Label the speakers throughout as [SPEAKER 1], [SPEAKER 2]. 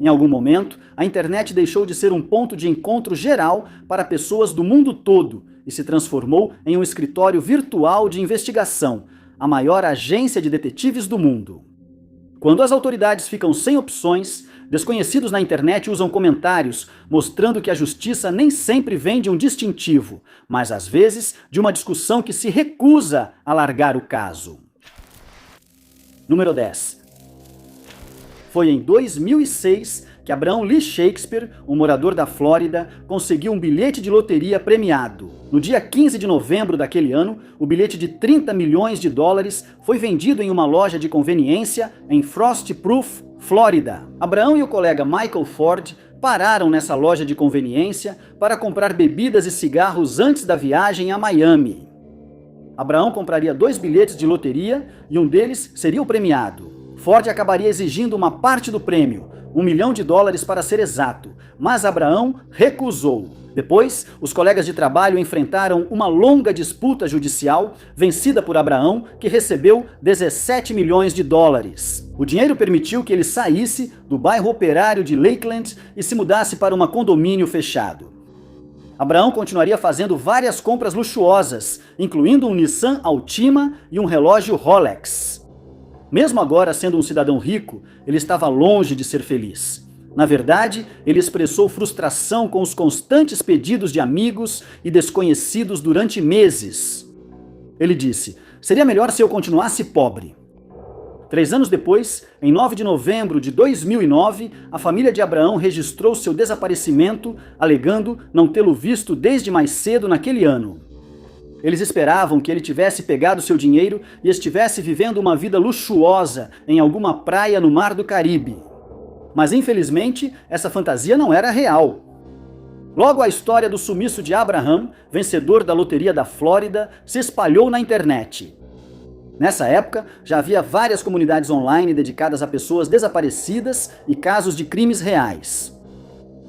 [SPEAKER 1] Em algum momento, a internet deixou de ser um ponto de encontro geral para pessoas do mundo todo e se transformou em um escritório virtual de investigação, a maior agência de detetives do mundo. Quando as autoridades ficam sem opções, desconhecidos na internet usam comentários mostrando que a justiça nem sempre vem de um distintivo, mas às vezes de uma discussão que se recusa a largar o caso. Número 10. Foi em 2006 que Abraham Lee Shakespeare, um morador da Flórida, conseguiu um bilhete de loteria premiado. No dia 15 de novembro daquele ano, o bilhete de 30 milhões de dólares foi vendido em uma loja de conveniência em Frostproof, Flórida. Abraham e o colega Michael Ford pararam nessa loja de conveniência para comprar bebidas e cigarros antes da viagem a Miami. Abraham compraria 2 bilhetes de loteria e um deles seria o premiado. Ford acabaria exigindo uma parte do prêmio, $1 milhão para ser exato, mas Abraham recusou. Depois, os colegas de trabalho enfrentaram uma longa disputa judicial, vencida por Abraham, que recebeu $17 milhões. O dinheiro permitiu que ele saísse do bairro operário de Lakeland e se mudasse para um condomínio fechado. Abraham continuaria fazendo várias compras luxuosas, incluindo um Nissan Altima e um relógio Rolex. Mesmo agora sendo um cidadão rico, ele estava longe de ser feliz. Na verdade, ele expressou frustração com os constantes pedidos de amigos e desconhecidos durante meses. Ele disse: "Seria melhor se eu continuasse pobre." 3 anos depois, em 9 de novembro de 2009, a família de Abraham registrou seu desaparecimento, alegando não tê-lo visto desde mais cedo naquele ano. Eles esperavam que ele tivesse pegado seu dinheiro e estivesse vivendo uma vida luxuosa em alguma praia no Mar do Caribe. Mas infelizmente, essa fantasia não era real. Logo, a história do sumiço de Abraham, vencedor da loteria da Flórida, se espalhou na internet. Nessa época, já havia várias comunidades online dedicadas a pessoas desaparecidas e casos de crimes reais.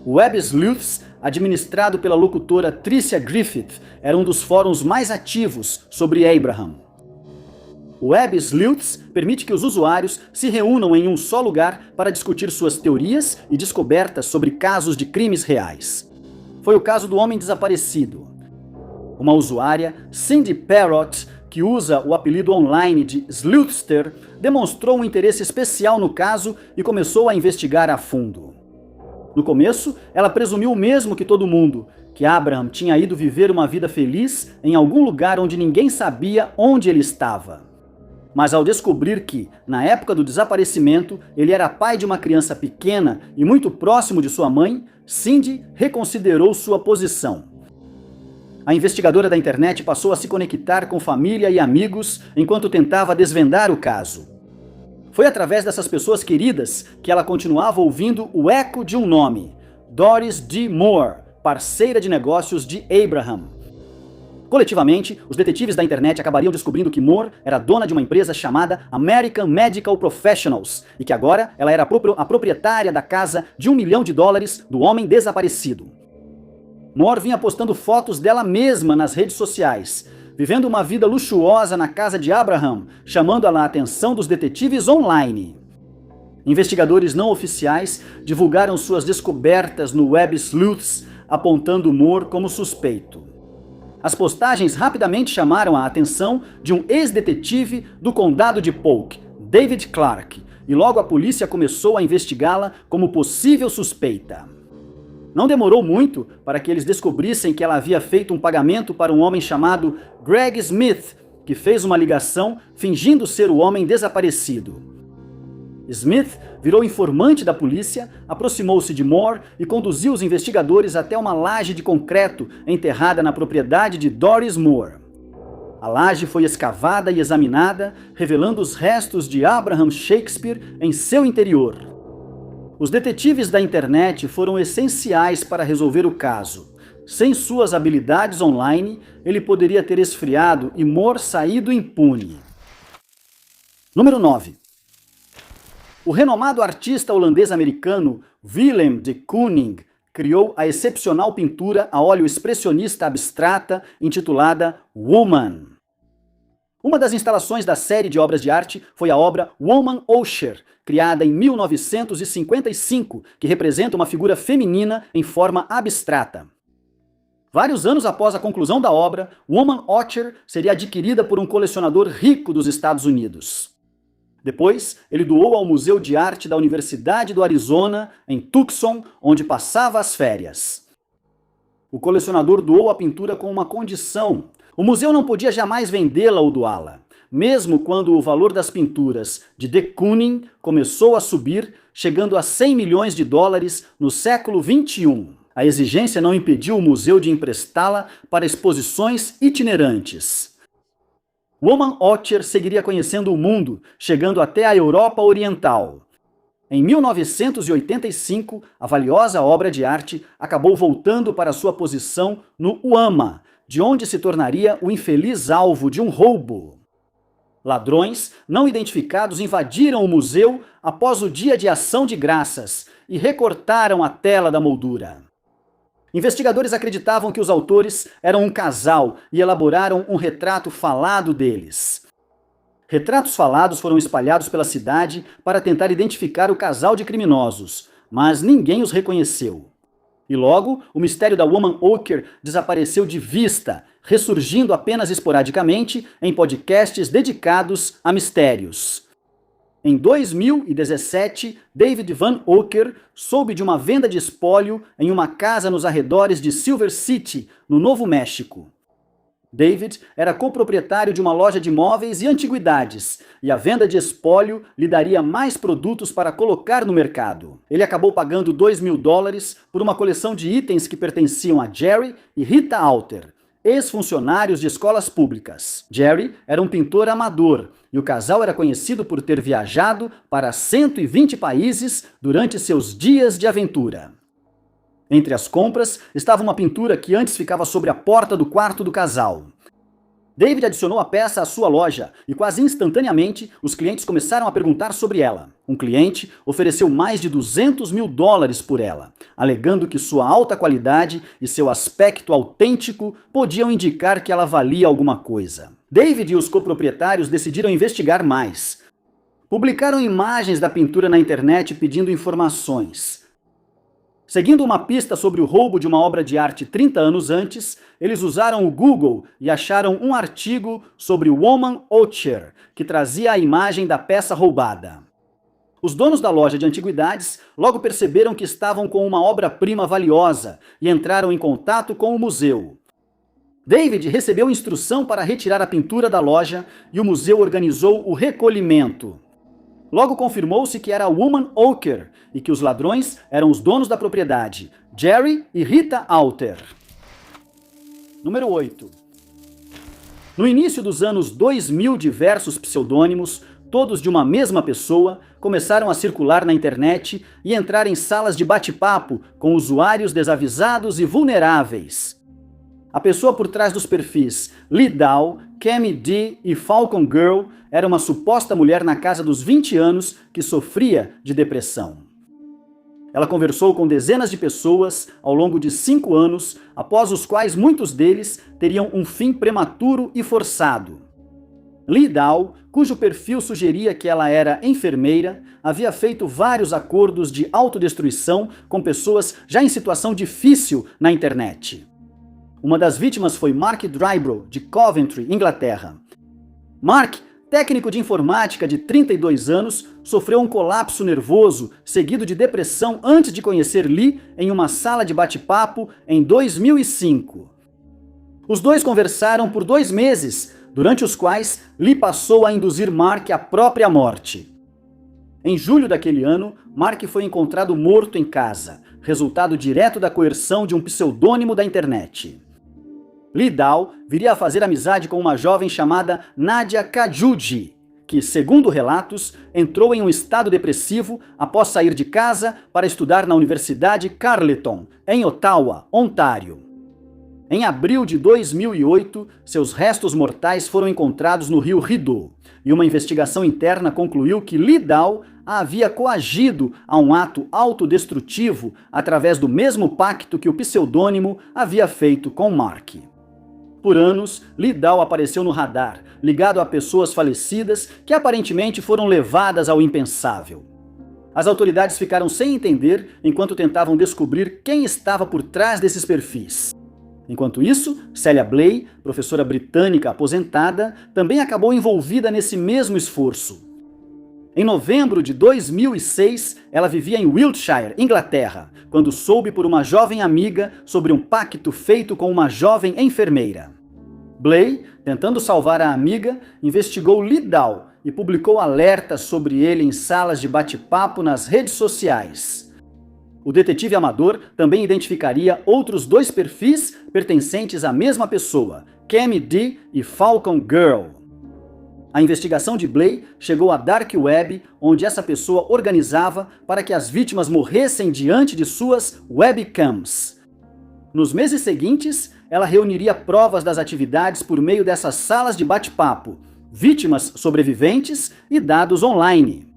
[SPEAKER 1] O Web Sleuths, administrado pela locutora Tricia Griffith, era um dos fóruns mais ativos sobre Abraham. O Web Sleuths permite que os usuários se reúnam em um só lugar para discutir suas teorias e descobertas sobre casos de crimes reais. Foi o caso do homem desaparecido. Uma usuária, Cindy Parrott, que usa o apelido online de Sleuthster, demonstrou um interesse especial no caso e começou a investigar a fundo. No começo, ela presumiu o mesmo que todo mundo, que Abraham tinha ido viver uma vida feliz em algum lugar onde ninguém sabia onde ele estava. Mas ao descobrir que, na época do desaparecimento, ele era pai de uma criança pequena e muito próximo de sua mãe, Cindy reconsiderou sua posição. A investigadora da internet passou a se conectar com família e amigos enquanto tentava desvendar o caso. Foi através dessas pessoas queridas que ela continuava ouvindo o eco de um nome: Doris D. Moore, parceira de negócios de Abraham. Coletivamente, os detetives da internet acabariam descobrindo que Moore era dona de uma empresa chamada American Medical Professionals e que agora ela era a proprietária da casa de $1 milhão do homem desaparecido. Moore vinha postando fotos dela mesma nas redes sociais, vivendo uma vida luxuosa na casa de Abraham, chamando a atenção dos detetives online. Investigadores não oficiais divulgaram suas descobertas no Web Sleuths, apontando Moore como suspeito. As postagens rapidamente chamaram a atenção de um ex-detetive do condado de Polk, David Clark, e logo a polícia começou a investigá-la como possível suspeita. Não demorou muito para que eles descobrissem que ela havia feito um pagamento para um homem chamado Greg Smith, que fez uma ligação fingindo ser o homem desaparecido. Smith virou informante da polícia, aproximou-se de Moore e conduziu os investigadores até uma laje de concreto enterrada na propriedade de Doris Moore. A laje foi escavada e examinada, revelando os restos de Abraham Shakespeare em seu interior. Os detetives da internet foram essenciais para resolver o caso. Sem suas habilidades online, ele poderia ter esfriado e Moore saído impune. Número 9. O renomado artista holandês-americano Willem de Kooning criou a excepcional pintura a óleo expressionista abstrata intitulada Woman. Uma das instalações da série de obras de arte foi a obra Woman Usher, criada em 1955, que representa uma figura feminina em forma abstrata. Vários anos após a conclusão da obra, Woman Usher seria adquirida por um colecionador rico dos Estados Unidos. Depois, ele doou ao Museu de Arte da Universidade do Arizona, em Tucson, onde passava as férias. O colecionador doou a pintura com uma condição: o museu não podia jamais vendê-la ou doá-la. Mesmo quando o valor das pinturas de de Kooning começou a subir, chegando a 100 milhões de dólares no século XXI. A exigência não impediu o museu de emprestá-la para exposições itinerantes. Woman Usher seguiria conhecendo o mundo, chegando até a Europa Oriental. Em 1985, a valiosa obra de arte acabou voltando para sua posição no UAMA, de onde se tornaria o infeliz alvo de um roubo. Ladrões não identificados invadiram o museu após o dia de ação de graças e recortaram a tela da moldura. Investigadores acreditavam que os autores eram um casal e elaboraram um retrato falado deles. Retratos falados foram espalhados pela cidade para tentar identificar o casal de criminosos, mas ninguém os reconheceu. E logo, o mistério da Woman Usher desapareceu de vista, ressurgindo apenas esporadicamente em podcasts dedicados a mistérios. Em 2017, David Van Ocker soube de uma venda de espólio em uma casa nos arredores de Silver City, no Novo México. David era coproprietário de uma loja de móveis e antiguidades, e a venda de espólio lhe daria mais produtos para colocar no mercado. Ele acabou pagando $2.000 por uma coleção de itens que pertenciam a Jerry e Rita Alter, ex-funcionários de escolas públicas. Jerry era um pintor amador, e o casal era conhecido por ter viajado para 120 países durante seus dias de aventura. Entre as compras estava uma pintura que antes ficava sobre a porta do quarto do casal. David adicionou a peça à sua loja e quase instantaneamente os clientes começaram a perguntar sobre ela. Um cliente ofereceu mais de $200.000 por ela, alegando que sua alta qualidade e seu aspecto autêntico podiam indicar que ela valia alguma coisa. David e os coproprietários decidiram investigar mais. Publicaram imagens da pintura na internet pedindo informações. Seguindo uma pista sobre o roubo de uma obra de arte 30 anos antes, eles usaram o Google e acharam um artigo sobre Woman Usher, que trazia a imagem da peça roubada. Os donos da loja de antiguidades logo perceberam que estavam com uma obra-prima valiosa e entraram em contato com o museu. David recebeu instrução para retirar a pintura da loja e o museu organizou o recolhimento. Logo confirmou-se que era a Woman Usher e que os ladrões eram os donos da propriedade, Jerry e Rita Alter. Número 8. No início dos anos 2000, diversos pseudônimos, todos de uma mesma pessoa, começaram a circular na internet e entrar em salas de bate-papo com usuários desavisados e vulneráveis. A pessoa por trás dos perfis Lee Dow, Cami D e Falcon Girl era uma suposta mulher na casa dos 20 anos que sofria de depressão. Ela conversou com dezenas de pessoas ao longo de 5 anos, após os quais muitos deles teriam um fim prematuro e forçado. Lee Dow, cujo perfil sugeria que ela era enfermeira, havia feito vários acordos de autodestruição com pessoas já em situação difícil na internet. Uma das vítimas foi Mark Drybrough, de Coventry, Inglaterra. Mark, técnico de informática de 32 anos, sofreu um colapso nervoso seguido de depressão antes de conhecer Lee em uma sala de bate-papo em 2005. Os dois conversaram por 2 meses, durante os quais Lee passou a induzir Mark à própria morte. Em julho daquele ano, Mark foi encontrado morto em casa, resultado direto da coerção de um pseudônimo da internet. Lee Dow viria a fazer amizade com uma jovem chamada Nadia Kajuji, que, segundo relatos, entrou em um estado depressivo após sair de casa para estudar na Universidade Carleton, em Ottawa, Ontário. Em abril de 2008, seus restos mortais foram encontrados no rio Rideau, e uma investigação interna concluiu que Lee Dow a havia coagido a um ato autodestrutivo através do mesmo pacto que o pseudônimo havia feito com Mark. Por anos, Liddell apareceu no radar, ligado a pessoas falecidas que aparentemente foram levadas ao impensável. As autoridades ficaram sem entender enquanto tentavam descobrir quem estava por trás desses perfis. Enquanto isso, Celia Bley, professora britânica aposentada, também acabou envolvida nesse mesmo esforço. Em novembro de 2006, ela vivia em Wiltshire, Inglaterra, quando soube por uma jovem amiga sobre um pacto feito com uma jovem enfermeira. Bley, tentando salvar a amiga, investigou Liddell e publicou alertas sobre ele em salas de bate-papo nas redes sociais. O detetive amador também identificaria outros 2 perfis pertencentes à mesma pessoa, Cami D e Falcon Girl. A investigação de Bley chegou à Dark Web, onde essa pessoa organizava para que as vítimas morressem diante de suas webcams. Nos meses seguintes, ela reuniria provas das atividades por meio dessas salas de bate-papo, vítimas sobreviventes e dados online.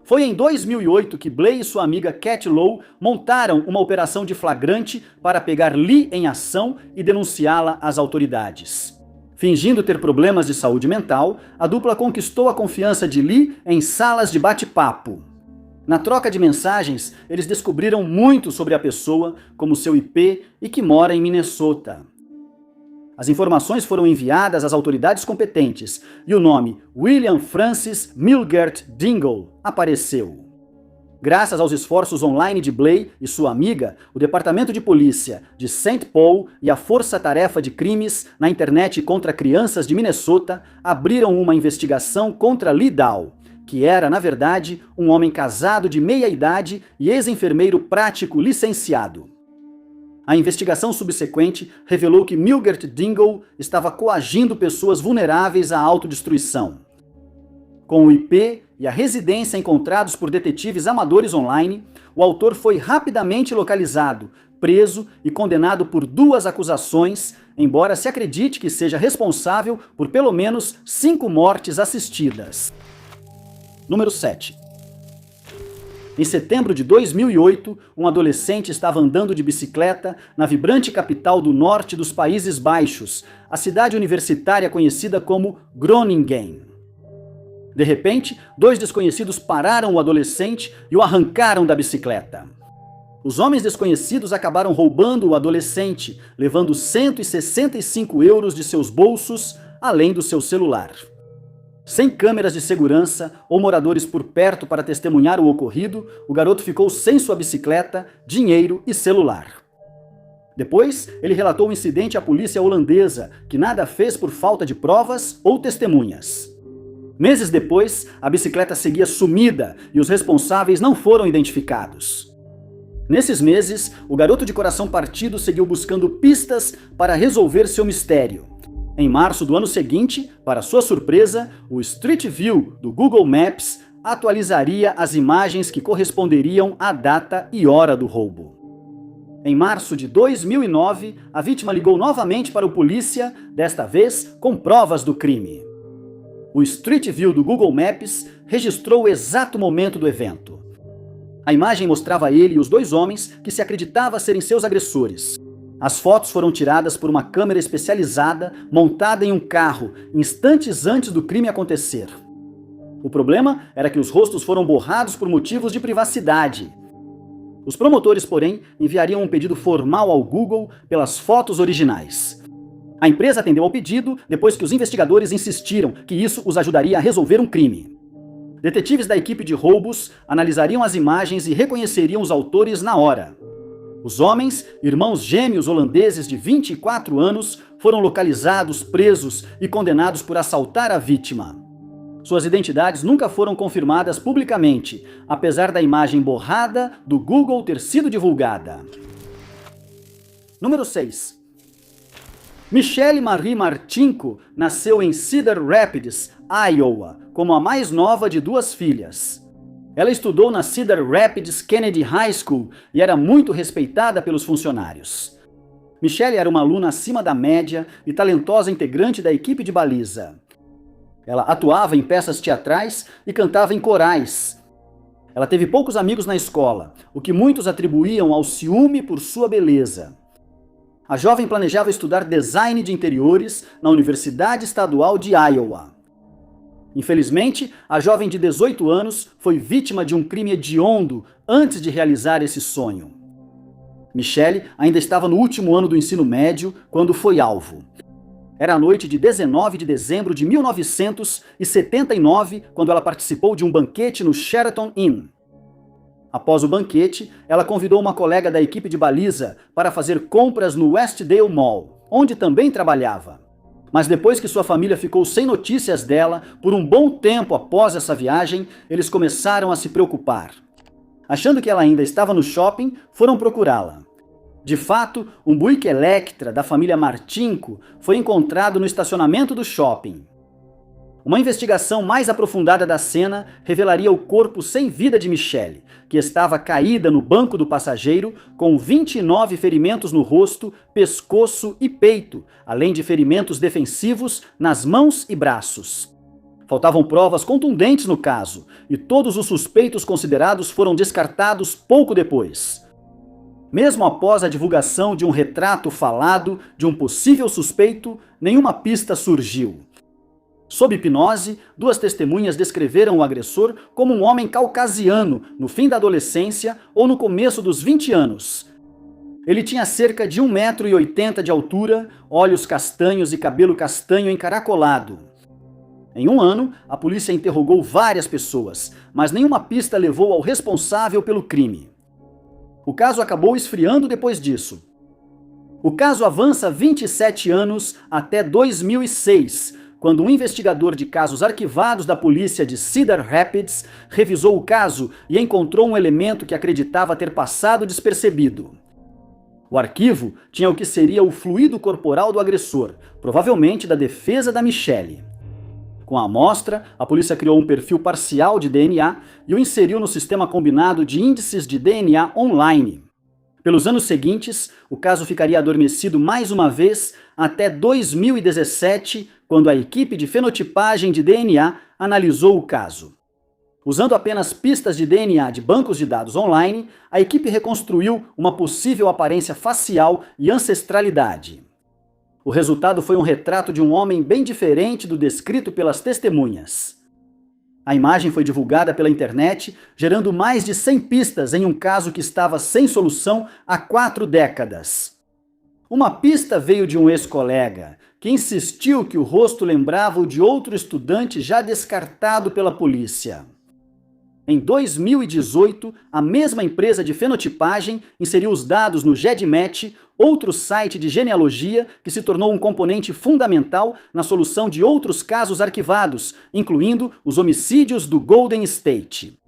[SPEAKER 1] Foi em 2008 que Bley e sua amiga Cat Lowe montaram uma operação de flagrante para pegar Lee em ação e denunciá-la às autoridades. Fingindo ter problemas de saúde mental, a dupla conquistou a confiança de Lee em salas de bate-papo. Na troca de mensagens, eles descobriram muito sobre a pessoa, como seu IP e que mora em Minnesota. As informações foram enviadas às autoridades competentes e o nome William Francis Milgert Dingle apareceu. Graças aos esforços online de Bley e sua amiga, o Departamento de Polícia de St. Paul e a Força-Tarefa de Crimes na Internet contra Crianças de Minnesota abriram uma investigação contra Liddell, que era, na verdade, um homem casado de meia-idade e ex-enfermeiro prático licenciado. A investigação subsequente revelou que Milgert Dingle estava coagindo pessoas vulneráveis à autodestruição. Com o IP e a residência encontrados por detetives amadores online, o autor foi rapidamente localizado, preso e condenado por 2 acusações, embora se acredite que seja responsável por pelo menos 5 mortes assistidas. Número 7. Em setembro de 2008, um adolescente estava andando de bicicleta na vibrante capital do norte dos Países Baixos, a cidade universitária conhecida como Groningen. De repente, 2 desconhecidos pararam o adolescente e o arrancaram da bicicleta. Os homens desconhecidos acabaram roubando o adolescente, levando 165 euros de seus bolsos, além do seu celular. Sem câmeras de segurança ou moradores por perto para testemunhar o ocorrido, o garoto ficou sem sua bicicleta, dinheiro e celular. Depois, ele relatou o incidente à polícia holandesa, que nada fez por falta de provas ou testemunhas. Meses depois, a bicicleta seguia sumida e os responsáveis não foram identificados. Nesses meses, o garoto de coração partido seguiu buscando pistas para resolver seu mistério. Em março do ano seguinte, para sua surpresa, o Street View do Google Maps atualizaria as imagens que corresponderiam à data e hora do roubo. Em março de 2009, a vítima ligou novamente para o polícia, desta vez com provas do crime. O Street View do Google Maps registrou o exato momento do evento. A imagem mostrava ele e os 2 homens que se acreditava serem seus agressores. As fotos foram tiradas por uma câmera especializada montada em um carro, instantes antes do crime acontecer. O problema era que os rostos foram borrados por motivos de privacidade. Os promotores, porém, enviariam um pedido formal ao Google pelas fotos originais. A empresa atendeu ao pedido depois que os investigadores insistiram que isso os ajudaria a resolver um crime. Detetives da equipe de roubos analisariam as imagens e reconheceriam os autores na hora. Os homens, irmãos gêmeos holandeses de 24 anos, foram localizados, presos e condenados por assaltar a vítima. Suas identidades nunca foram confirmadas publicamente, apesar da imagem borrada do Google ter sido divulgada. Número 6. Michelle Marie Martinko nasceu em Cedar Rapids, Iowa, como a mais nova de 2 filhas. Ela estudou na Cedar Rapids Kennedy High School e era muito respeitada pelos funcionários. Michelle era uma aluna acima da média e talentosa integrante da equipe de baliza. Ela atuava em peças teatrais e cantava em corais. Ela teve poucos amigos na escola, o que muitos atribuíam ao ciúme por sua beleza. A jovem planejava estudar design de interiores na Universidade Estadual de Iowa. Infelizmente, a jovem de 18 anos foi vítima de um crime hediondo antes de realizar esse sonho. Michelle ainda estava no último ano do ensino médio quando foi alvo. Era a noite de 19 de dezembro de 1979, quando ela participou de um banquete no Sheraton Inn. Após o banquete, ela convidou uma colega da equipe de baliza para fazer compras no Westdale Mall, onde também trabalhava. Mas depois que sua família ficou sem notícias dela por um bom tempo após essa viagem, eles começaram a se preocupar. Achando que ela ainda estava no shopping, foram procurá-la. De fato, um Buick Electra da família Martinko foi encontrado no estacionamento do shopping. Uma investigação mais aprofundada da cena revelaria o corpo sem vida de Michelle, que estava caída no banco do passageiro com 29 ferimentos no rosto, pescoço e peito, além de ferimentos defensivos nas mãos e braços. Faltavam provas contundentes no caso, e todos os suspeitos considerados foram descartados pouco depois. Mesmo após a divulgação de um retrato falado de um possível suspeito, nenhuma pista surgiu. Sob hipnose, duas testemunhas descreveram o agressor como um homem caucasiano no fim da adolescência ou no começo dos 20 anos. Ele tinha cerca de 1,80 m de altura, olhos castanhos e cabelo castanho encaracolado. Em um ano, a polícia interrogou várias pessoas, mas nenhuma pista levou ao responsável pelo crime. O caso acabou esfriando depois disso. O caso avança 27 anos até 2006, quando um investigador de casos arquivados da polícia de Cedar Rapids revisou o caso e encontrou um elemento que acreditava ter passado despercebido. O arquivo tinha o que seria o fluido corporal do agressor, provavelmente da defesa da Michelle. Com a amostra, a polícia criou um perfil parcial de DNA e o inseriu no sistema combinado de índices de DNA online. Pelos anos seguintes, o caso ficaria adormecido mais uma vez até 2017, quando a equipe de fenotipagem de DNA analisou o caso. Usando apenas pistas de DNA de bancos de dados online, a equipe reconstruiu uma possível aparência facial e ancestralidade. O resultado foi um retrato de um homem bem diferente do descrito pelas testemunhas. A imagem foi divulgada pela internet, gerando mais de 100 pistas em um caso que estava sem solução há 4 décadas. Uma pista veio de um ex-colega, que insistiu que o rosto lembrava o de outro estudante já descartado pela polícia. Em 2018, a mesma empresa de fenotipagem inseriu os dados no GEDmatch, outro site de genealogia que se tornou um componente fundamental na solução de outros casos arquivados, incluindo os homicídios do Golden State.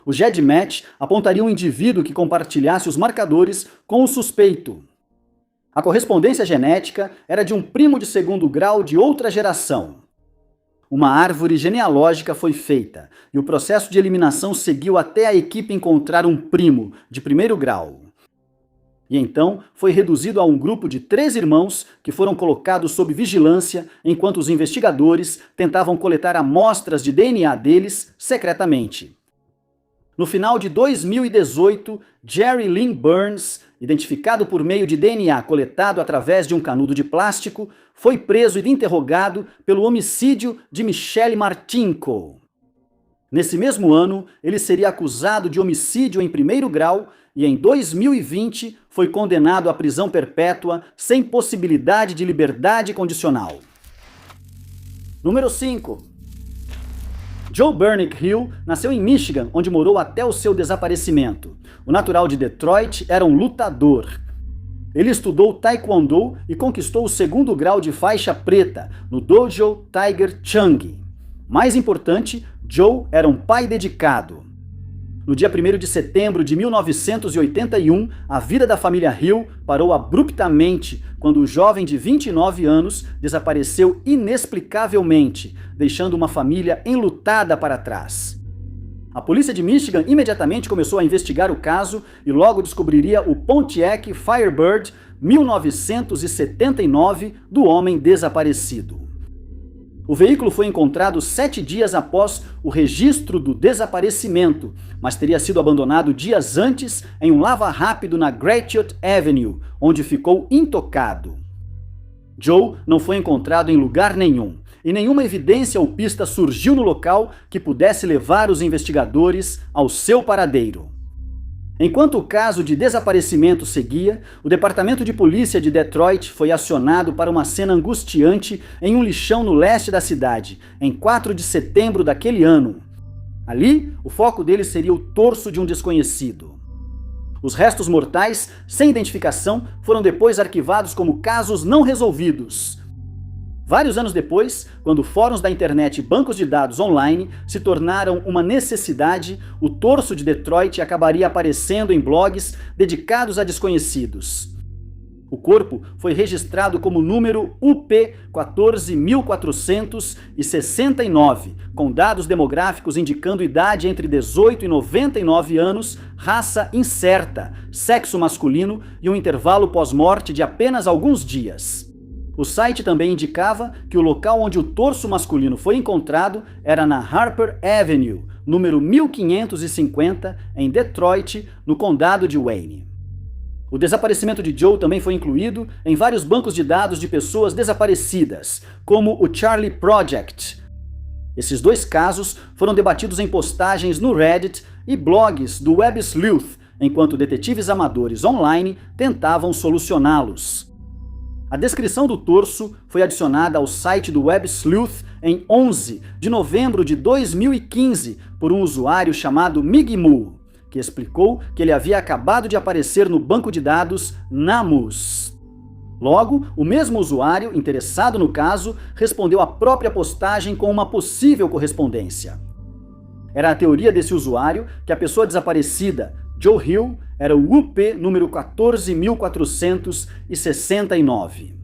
[SPEAKER 1] O GEDmatch apontaria um indivíduo que compartilhasse os marcadores com o suspeito. A correspondência genética era de um primo de segundo grau de outra geração. Uma árvore genealógica foi feita e o processo de eliminação seguiu até a equipe encontrar um primo de primeiro grau. E então foi reduzido a um grupo de 3 irmãos que foram colocados sob vigilância enquanto os investigadores tentavam coletar amostras de DNA deles secretamente. No final de 2018, Jerry Lynn Burns, identificado por meio de DNA coletado através de um canudo de plástico, foi preso e interrogado pelo homicídio de Michelle Martinko. Nesse mesmo ano, ele seria acusado de homicídio em primeiro grau e em 2020 foi condenado à prisão perpétua sem possibilidade de liberdade condicional. Número 5. Joe Bernick Hill nasceu em Michigan, onde morou até o seu desaparecimento. O natural de Detroit era um lutador. Ele estudou Taekwondo e conquistou o 2º grau de faixa preta no Dojo Tiger Chung. Mais importante, Joe era um pai dedicado. No dia 1º de setembro de 1981, a vida da família Hill parou abruptamente quando o jovem de 29 anos desapareceu inexplicavelmente, deixando uma família enlutada para trás. A polícia de Michigan imediatamente começou a investigar o caso e logo descobriria o Pontiac Firebird 1979 do homem desaparecido. O veículo foi encontrado 7 dias após o registro do desaparecimento, mas teria sido abandonado dias antes em um lava-rápido na Gratiot Avenue, onde ficou intocado. Joe não foi encontrado em lugar nenhum, e nenhuma evidência ou pista surgiu no local que pudesse levar os investigadores ao seu paradeiro. Enquanto o caso de desaparecimento seguia, o Departamento de Polícia de Detroit foi acionado para uma cena angustiante em um lixão no leste da cidade, em 4 de setembro daquele ano. Ali, o foco deles seria o torso de um desconhecido. Os restos mortais, sem identificação, foram depois arquivados como casos não resolvidos. Vários anos depois, quando fóruns da internet e bancos de dados online se tornaram uma necessidade, o torso de Detroit acabaria aparecendo em blogs dedicados a desconhecidos. O corpo foi registrado como número UP 14.469, com dados demográficos indicando idade entre 18 e 99 anos, raça incerta, sexo masculino e um intervalo pós-morte de apenas alguns dias. O site também indicava que o local onde o torso masculino foi encontrado era na Harper Avenue, número 1550, em Detroit, no condado de Wayne. O desaparecimento de Joe também foi incluído em vários bancos de dados de pessoas desaparecidas, como o Charlie Project. Esses 2 casos foram debatidos em postagens no Reddit e blogs do Web Sleuth, enquanto detetives amadores online tentavam solucioná-los. A descrição do torso foi adicionada ao site do Web Sleuth em 11 de novembro de 2015 por um usuário chamado Migmoo, que explicou que ele havia acabado de aparecer no banco de dados Namus. Logo, o mesmo usuário, interessado no caso, respondeu à própria postagem com uma possível correspondência. Era a teoria desse usuário que a pessoa desaparecida, Joe Hill, era o UP número 14.469.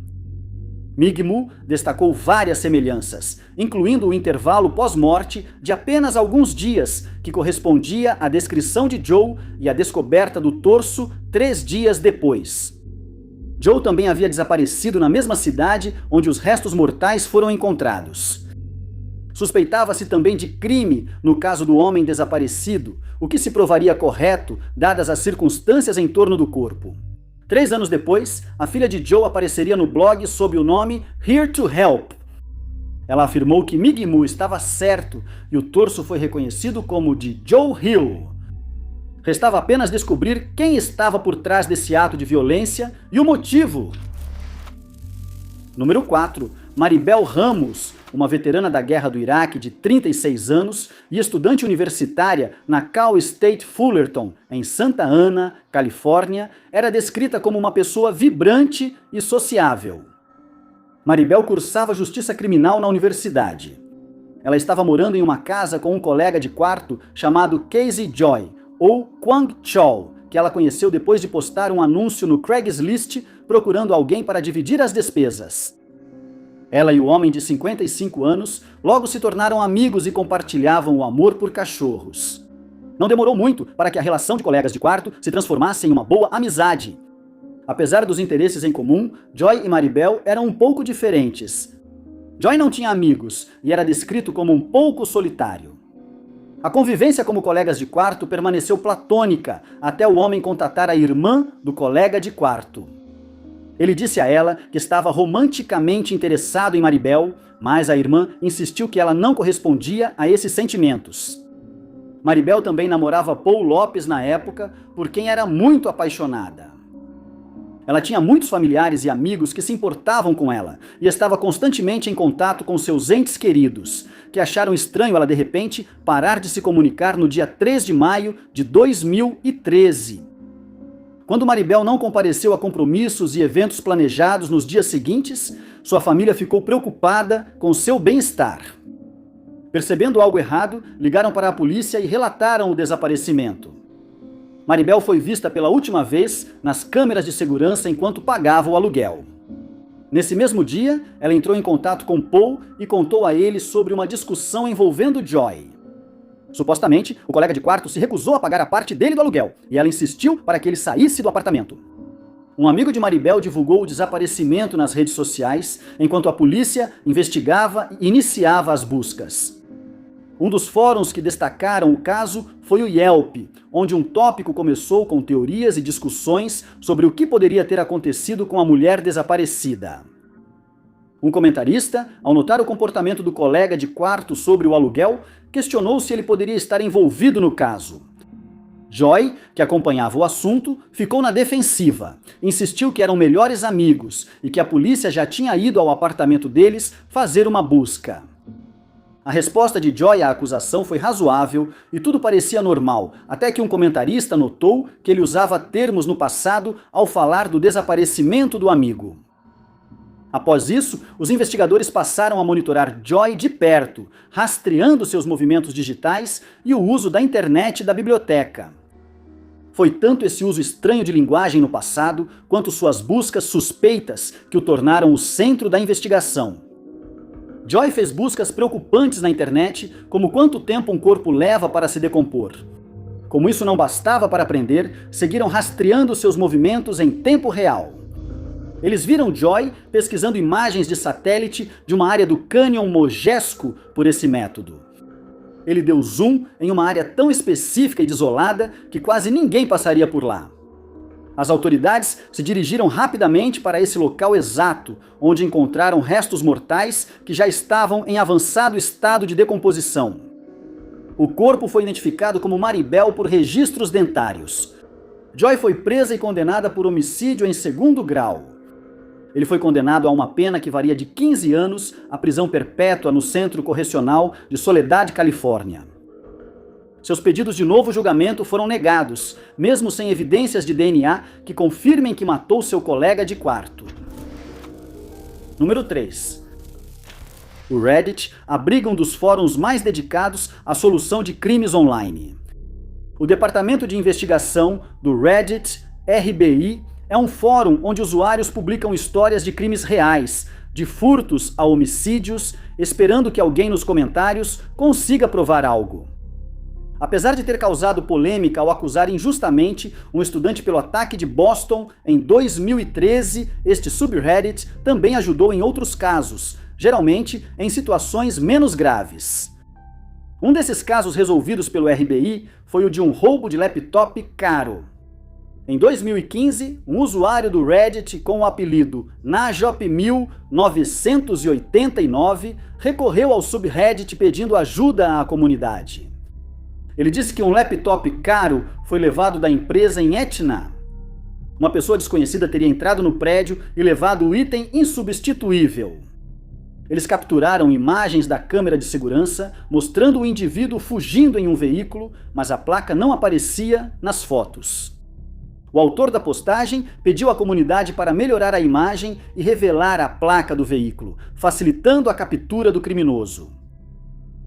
[SPEAKER 1] Migmoo destacou várias semelhanças, incluindo o intervalo pós-morte de apenas alguns dias, que correspondia à descrição de Joe e à descoberta do torso 3 dias depois. Joe também havia desaparecido na mesma cidade onde os restos mortais foram encontrados. Suspeitava-se também de crime no caso do homem desaparecido, o que se provaria correto, dadas as circunstâncias em torno do corpo. 3 anos depois, a filha de Joe apareceria no blog sob o nome Here to Help. Ela afirmou que Migmoo estava certo e o torso foi reconhecido como de Joe Hill. Restava apenas descobrir quem estava por trás desse ato de violência e o motivo. Número 4. Maribel Ramos, uma veterana da Guerra do Iraque de 36 anos e estudante universitária na Cal State Fullerton, em Santa Ana, Califórnia, era descrita como uma pessoa vibrante e sociável. Maribel cursava Justiça Criminal na universidade. Ela estava morando em uma casa com um colega de quarto chamado Casey Joy, ou Kwang Chol, que ela conheceu depois de postar um anúncio no Craigslist procurando alguém para dividir as despesas. Ela e o homem de 55 anos logo se tornaram amigos e compartilhavam o amor por cachorros. Não demorou muito para que a relação de colegas de quarto se transformasse em uma boa amizade. Apesar dos interesses em comum, Joy e Maribel eram um pouco diferentes. Joy não tinha amigos e era descrito como um pouco solitário. A convivência como colegas de quarto permaneceu platônica até o homem contatar a irmã do colega de quarto. Ele disse a ela que estava romanticamente interessado em Maribel, mas a irmã insistiu que ela não correspondia a esses sentimentos. Maribel também namorava Paul Lopes na época, por quem era muito apaixonada. Ela tinha muitos familiares e amigos que se importavam com ela e estava constantemente em contato com seus entes queridos, que acharam estranho ela de repente parar de se comunicar no dia 3 de maio de 2013. Quando Maribel não compareceu a compromissos e eventos planejados nos dias seguintes, sua família ficou preocupada com seu bem-estar. Percebendo algo errado, ligaram para a polícia e relataram o desaparecimento. Maribel foi vista pela última vez nas câmeras de segurança enquanto pagava o aluguel. Nesse mesmo dia, ela entrou em contato com Paul e contou a ele sobre uma discussão envolvendo Joy. Supostamente, o colega de quarto se recusou a pagar a parte dele do aluguel, e ela insistiu para que ele saísse do apartamento. Um amigo de Maribel divulgou o desaparecimento nas redes sociais, enquanto a polícia investigava e iniciava as buscas. Um dos fóruns que destacaram o caso foi o Yelp, onde um tópico começou com teorias e discussões sobre o que poderia ter acontecido com a mulher desaparecida. Um comentarista, ao notar o comportamento do colega de quarto sobre o aluguel, questionou se ele poderia estar envolvido no caso. Joy, que acompanhava o assunto, ficou na defensiva. Insistiu que eram melhores amigos e que a polícia já tinha ido ao apartamento deles fazer uma busca. A resposta de Joy à acusação foi razoável e tudo parecia normal, até que um comentarista notou que ele usava termos no passado ao falar do desaparecimento do amigo. Após isso, os investigadores passaram a monitorar Joy de perto, rastreando seus movimentos digitais e o uso da internet e da biblioteca. Foi tanto esse uso estranho de linguagem no passado, quanto suas buscas suspeitas que o tornaram o centro da investigação. Joy fez buscas preocupantes na internet, como quanto tempo um corpo leva para se decompor. Como isso não bastava para prender, seguiram rastreando seus movimentos em tempo real. Eles viram Joy pesquisando imagens de satélite de uma área do Cânion Mojesco por esse método. Ele deu zoom em uma área tão específica e desolada que quase ninguém passaria por lá. As autoridades se dirigiram rapidamente para esse local exato, onde encontraram restos mortais que já estavam em avançado estado de decomposição. O corpo foi identificado como Maribel por registros dentários. Joy foi presa e condenada por homicídio em segundo grau. Ele foi condenado a uma pena que varia de 15 anos à prisão perpétua no Centro Correcional de Soledad, Califórnia. Seus pedidos de novo julgamento foram negados, mesmo sem evidências de DNA que confirmem que matou seu colega de quarto. Número 3. O Reddit abriga um dos fóruns mais dedicados à solução de crimes online. O Departamento de Investigação do Reddit, RBI, é um fórum onde usuários publicam histórias de crimes reais, de furtos a homicídios, esperando que alguém nos comentários consiga provar algo. Apesar de ter causado polêmica ao acusar injustamente um estudante pelo ataque de Boston em 2013, este subreddit também ajudou em outros casos, geralmente em situações menos graves. Um desses casos resolvidos pelo RBI foi o de um roubo de laptop caro. Em 2015, um usuário do Reddit com o apelido Najop1989 recorreu ao subreddit pedindo ajuda à comunidade. Ele disse que um laptop caro foi levado da empresa em Etna. Uma pessoa desconhecida teria entrado no prédio e levado o item insubstituível. Eles capturaram imagens da câmera de segurança mostrando o indivíduo fugindo em um veículo, mas a placa não aparecia nas fotos. O autor da postagem pediu à comunidade para melhorar a imagem e revelar a placa do veículo, facilitando a captura do criminoso.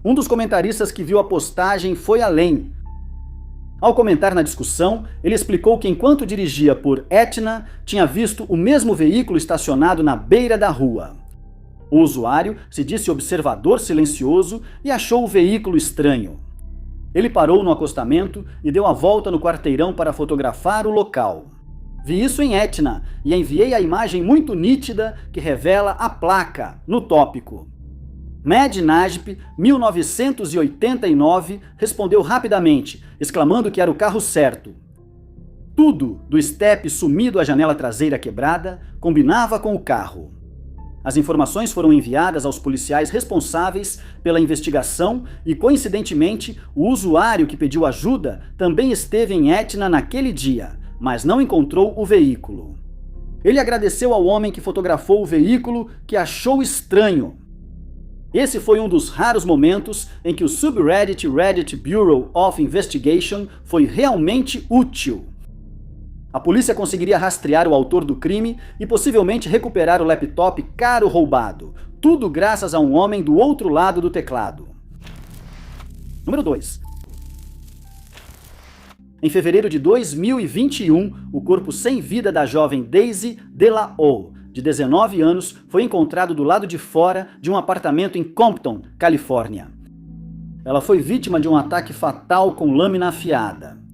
[SPEAKER 1] Um dos comentaristas que viu a postagem foi além. Ao comentar na discussão, ele explicou que enquanto dirigia por Etna, tinha visto o mesmo veículo estacionado na beira da rua. O usuário se disse observador silencioso e achou o veículo estranho. Ele parou no acostamento e deu a volta no quarteirão para fotografar o local. Vi isso em Etna e enviei a imagem muito nítida que revela a placa, no tópico. Mad Najp, 1989, respondeu rapidamente, exclamando que era o carro certo. Tudo, do estepe sumido à janela traseira quebrada, combinava com o carro. As informações foram enviadas aos policiais responsáveis pela investigação e, coincidentemente, o usuário que pediu ajuda também esteve em Etna naquele dia, mas não encontrou o veículo. Ele agradeceu ao homem que fotografou o veículo que achou estranho. Esse foi um dos raros momentos em que o subreddit Reddit Bureau of Investigation foi realmente útil. A polícia conseguiria rastrear o autor do crime e possivelmente recuperar o laptop caro roubado, tudo graças a um homem do outro lado do teclado. Número 2. Em fevereiro de 2021, o corpo sem vida da jovem Daisy DeLaO, de 19 anos, foi encontrado do lado de fora de um apartamento em Compton, Califórnia. Ela foi vítima de um ataque fatal com lâmina afiada.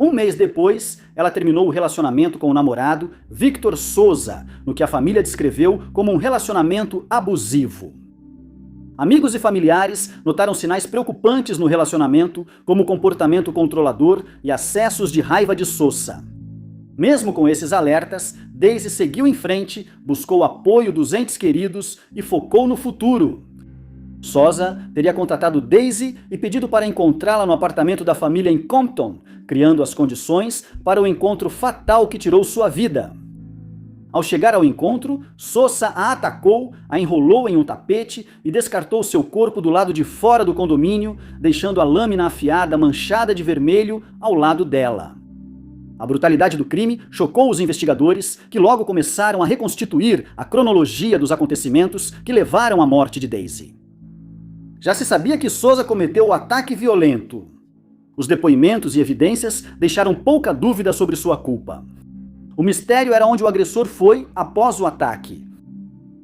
[SPEAKER 1] Um mês depois, ela terminou o relacionamento com o namorado Victor Souza, no que a família descreveu como um relacionamento abusivo. Amigos e familiares notaram sinais preocupantes no relacionamento, como comportamento controlador e acessos de raiva de Souza. Mesmo com esses alertas, Daisy seguiu em frente, buscou apoio dos entes queridos e focou no futuro. Souza teria contatado Daisy e pedido para encontrá-la no apartamento da família em Compton, criando as condições para o encontro fatal que tirou sua vida. Ao chegar ao encontro, Souza a atacou, a enrolou em um tapete e descartou seu corpo do lado de fora do condomínio, deixando a lâmina afiada manchada de vermelho ao lado dela. A brutalidade do crime chocou os investigadores, que logo começaram a reconstituir a cronologia dos acontecimentos que levaram à morte de Daisy. Já se sabia que Souza cometeu o ataque violento. Os depoimentos e evidências deixaram pouca dúvida sobre sua culpa. O mistério era onde o agressor foi após o ataque.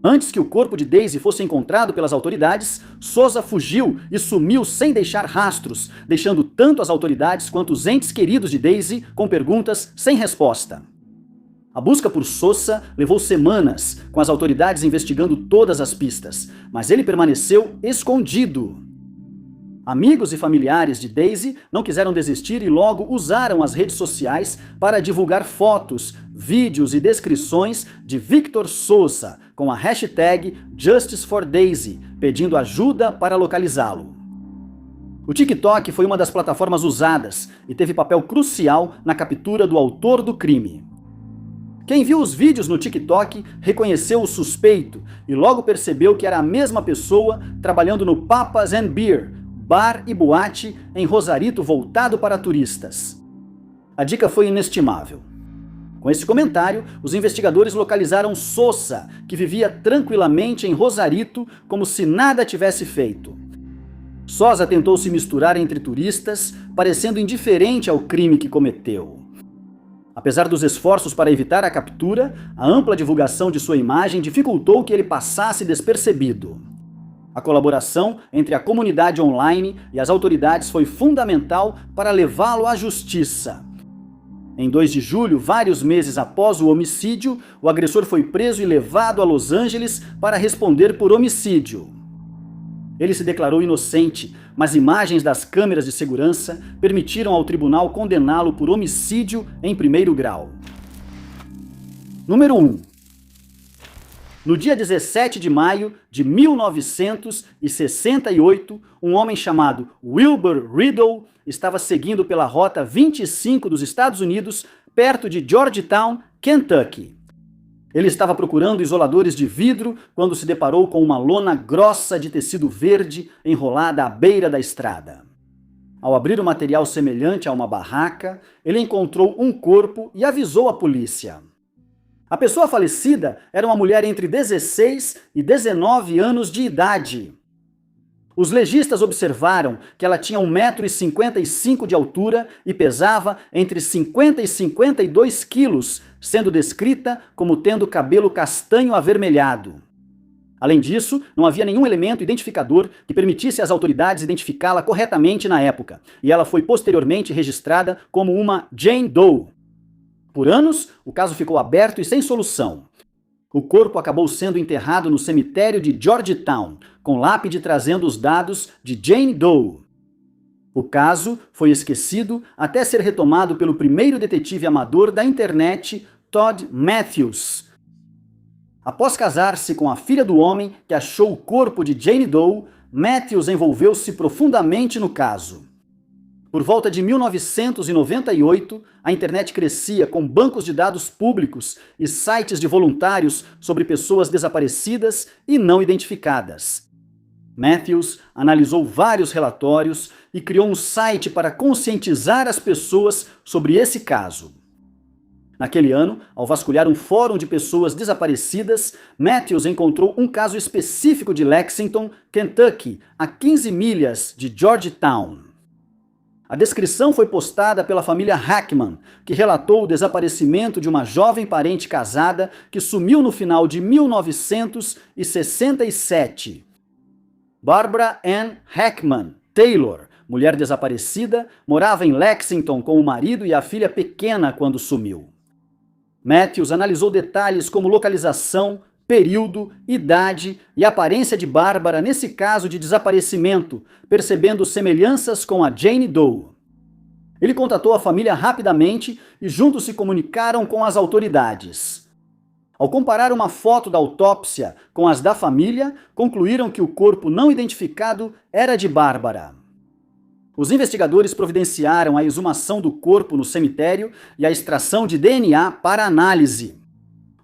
[SPEAKER 1] Antes que o corpo de Daisy fosse encontrado pelas autoridades, Souza fugiu e sumiu sem deixar rastros, deixando tanto as autoridades quanto os entes queridos de Daisy com perguntas sem resposta. A busca por Souza levou semanas, com as autoridades investigando todas as pistas, mas ele permaneceu escondido. Amigos e familiares de Daisy não quiseram desistir e logo usaram as redes sociais para divulgar fotos, vídeos e descrições de Victor Souza com a hashtag #JusticeForDaisy, pedindo ajuda para localizá-lo. O TikTok foi uma das plataformas usadas e teve papel crucial na captura do autor do crime. Quem viu os vídeos no TikTok reconheceu o suspeito e logo percebeu que era a mesma pessoa trabalhando no Papas and Beer, bar e boate em Rosarito voltado para turistas. A dica foi inestimável. Com esse comentário, os investigadores localizaram Souza, que vivia tranquilamente em Rosarito como se nada tivesse feito. Souza tentou se misturar entre turistas, parecendo indiferente ao crime que cometeu. Apesar dos esforços para evitar a captura, a ampla divulgação de sua imagem dificultou que ele passasse despercebido. A colaboração entre a comunidade online e as autoridades foi fundamental para levá-lo à justiça. Em 2 de julho, vários meses após o homicídio, o agressor foi preso e levado a Los Angeles para responder por homicídio. Ele se declarou inocente, mas imagens das câmeras de segurança permitiram ao tribunal condená-lo por homicídio em 1º grau. Número 1. No dia 17 de maio de 1968, um homem chamado Wilbur Riddle estava seguindo pela Rota 25 dos Estados Unidos, perto de Georgetown, Kentucky. Ele estava procurando isoladores de vidro quando se deparou com uma lona grossa de tecido verde enrolada à beira da estrada. Ao abrir o material semelhante a uma barraca, ele encontrou um corpo e avisou a polícia. A pessoa falecida era uma mulher entre 16 e 19 anos de idade. Os legistas observaram que ela tinha 1,55 m de altura e pesava entre 50 e 52 quilos, sendo descrita como tendo cabelo castanho avermelhado. Além disso, não havia nenhum elemento identificador que permitisse às autoridades identificá-la corretamente na época, e ela foi posteriormente registrada como uma Jane Doe. Por anos, o caso ficou aberto e sem solução. O corpo acabou sendo enterrado no cemitério de Georgetown, com lápide trazendo os dados de Jane Doe. O caso foi esquecido até ser retomado pelo primeiro detetive amador da internet, Todd Matthews. Após casar-se com a filha do homem que achou o corpo de Jane Doe, Matthews envolveu-se profundamente no caso. Por volta de 1998, a internet crescia com bancos de dados públicos e sites de voluntários sobre pessoas desaparecidas e não identificadas. Matthews analisou vários relatórios e criou um site para conscientizar as pessoas sobre esse caso. Naquele ano, ao vasculhar um fórum de pessoas desaparecidas, Matthews encontrou um caso específico de Lexington, Kentucky, a 15 milhas de Georgetown. A descrição foi postada pela família Hackman, que relatou o desaparecimento de uma jovem parente casada que sumiu no final de 1967. Barbara Ann Hackman Taylor mulher desaparecida, morava em Lexington com o marido e a filha pequena quando sumiu. Matthews analisou detalhes como localização, período, idade e aparência de Bárbara nesse caso de desaparecimento, percebendo semelhanças com a Jane Doe. Ele contatou a família rapidamente e juntos se comunicaram com as autoridades. Ao comparar uma foto da autópsia com as da família, concluíram que o corpo não identificado era de Bárbara. Os investigadores providenciaram a exumação do corpo no cemitério e a extração de DNA para análise.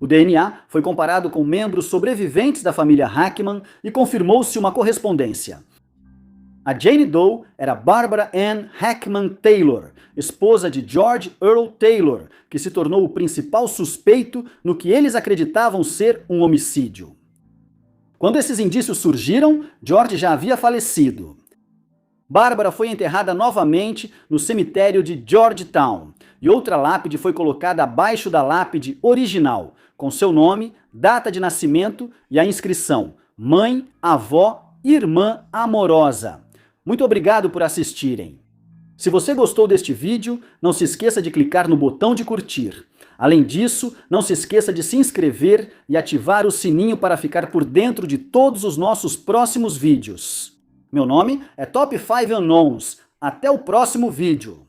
[SPEAKER 1] O DNA foi comparado com membros sobreviventes da família Hackman e confirmou-se uma correspondência. A Jane Doe era Barbara Ann Hackman Taylor, esposa de George Earl Taylor, que se tornou o principal suspeito no que eles acreditavam ser um homicídio. Quando esses indícios surgiram, George já havia falecido. Bárbara foi enterrada novamente no cemitério de Georgetown e outra lápide foi colocada abaixo da lápide original, com seu nome, data de nascimento e a inscrição Mãe, Avó, Irmã Amorosa. Muito obrigado por assistirem. Se você gostou deste vídeo, não se esqueça de clicar no botão de curtir. Além disso, não se esqueça de se inscrever e ativar o sininho para ficar por dentro de todos os nossos próximos vídeos. Meu nome é Top 5 Unknowns. Até o próximo vídeo.